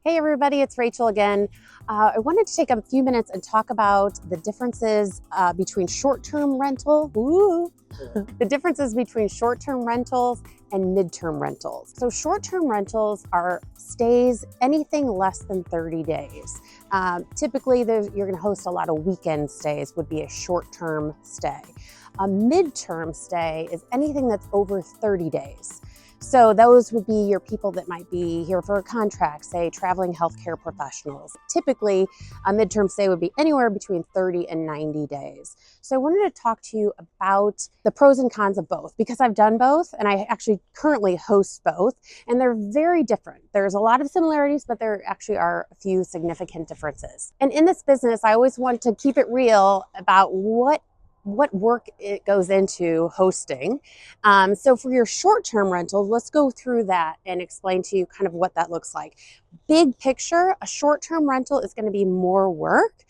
Hey everybody, it's Rachel again. I wanted to take a few minutes and talk about the differences between short-term rental, the differences between short-term rentals and midterm rentals. So short-term rentals are stays anything less than 30 days. Typically, you're gonna host a lot of weekend stays would be a short-term stay. A midterm stay is anything that's over 30 days. So those would be your people that might be here for a contract, say traveling healthcare professionals. Typically, a midterm stay would be anywhere between 30 and 90 days. So I wanted to talk to you about the pros and cons of both because I've done both and I actually currently host both, and they're very different. There's a lot of similarities, but there actually are a few significant differences. And in this business, I always want to keep it real about what work it goes into hosting. So for your short-term rental, let's go through that and explain to you kind of what that looks like. Big picture, a short-term rental is going to be more work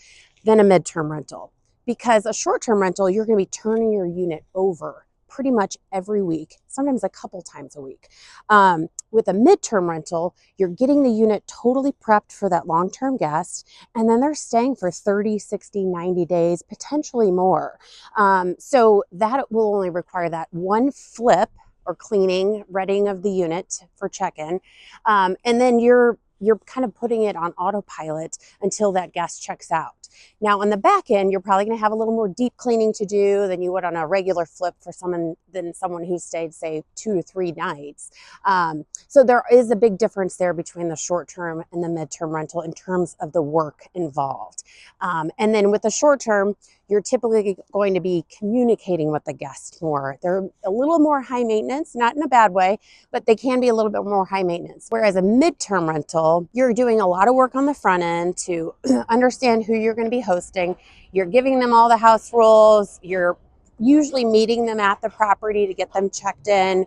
than a midterm rental, because a short-term rental, you're going to be turning your unit over pretty much every week, sometimes a couple times a week. With a midterm rental, you're getting the unit totally prepped for that long-term guest, and then they're staying for 30, 60, 90 days, potentially more. So that will only require that one flip or cleaning, readying of the unit for check-in, and then you're kind of putting it on autopilot until that guest checks out. Now on the back end, you're probably going to have a little more deep cleaning to do than you would on a regular flip for someone who stayed, say, 2 to 3 nights. So there is a big difference there between the short term and the midterm rental in terms of the work involved. And then with the short term, you're typically going to be communicating with the guest more. They're a little more high maintenance, not in a bad way, but they can be a little bit more high maintenance. Whereas a midterm rental, you're doing a lot of work on the front end to understand who you're going to be hosting. You're giving them all the house rules. You're usually meeting them at the property to get them checked in,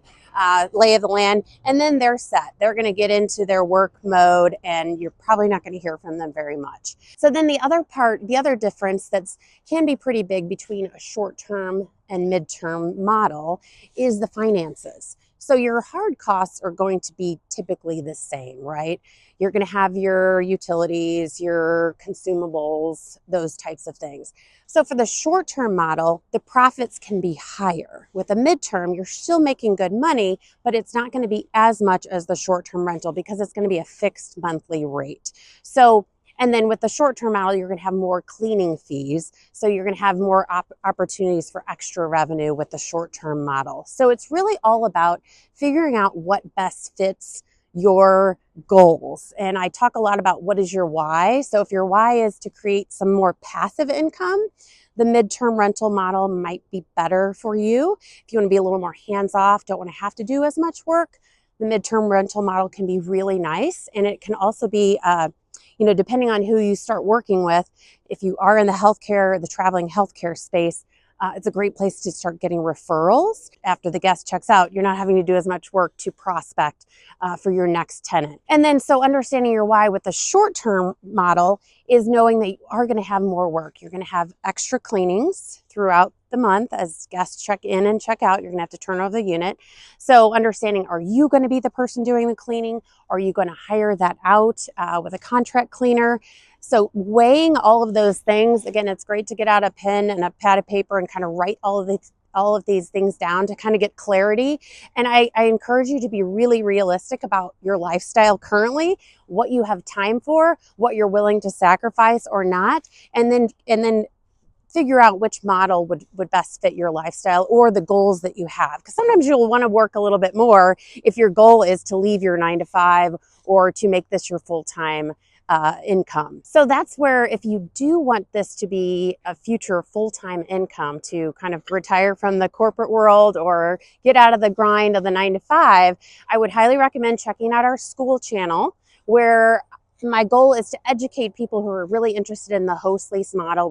lay of the land, and then they're set. They're going to get into their work mode, and you're probably not going to hear from them very much. So then the other difference that can be pretty big between a short-term and midterm model is the finances. So your hard costs are going to be typically the same, right? You're going to have your utilities, your consumables, those types of things. So for the short-term model, the profits can be higher. With a midterm, you're still making good money, but it's not going to be as much as the short-term rental because it's going to be a fixed monthly rate. And then with the short-term model, you're going to have more cleaning fees. So you're going to have more opportunities for extra revenue with the short-term model. So it's really all about figuring out what best fits your goals. And I talk a lot about what is your why. So if your why is to create some more passive income, the midterm rental model might be better for you. If you want to be a little more hands-off, don't want to have to do as much work, the midterm rental model can be really nice. And it can also be depending on who you start working with, if you are in the traveling healthcare space, it's a great place to start getting referrals. After the guest checks out, you're not having to do as much work to prospect for your next tenant. And then so understanding your why with the short-term model is knowing that you are going to have more work. You're going to have extra cleanings throughout the month as guests check in and check out. You're going to have to turn over the unit. So understanding, are you going to be the person doing the cleaning? Are you going to hire that out with a contract cleaner? So weighing all of those things, again, it's great to get out a pen and a pad of paper and kind of write all of these things down to kind of get clarity. And I encourage you to be really realistic about your lifestyle currently, what you have time for, what you're willing to sacrifice or not, and then figure out which model would best fit your lifestyle or the goals that you have. Because sometimes you'll want to work a little bit more if your goal is to leave your 9-to-5 or to make this your full-time income. So that's where, if you do want this to be a future full-time income to kind of retire from the corporate world or get out of the grind of the 9-to-5, I would highly recommend checking out our school channel, where my goal is to educate people who are really interested in the host lease model.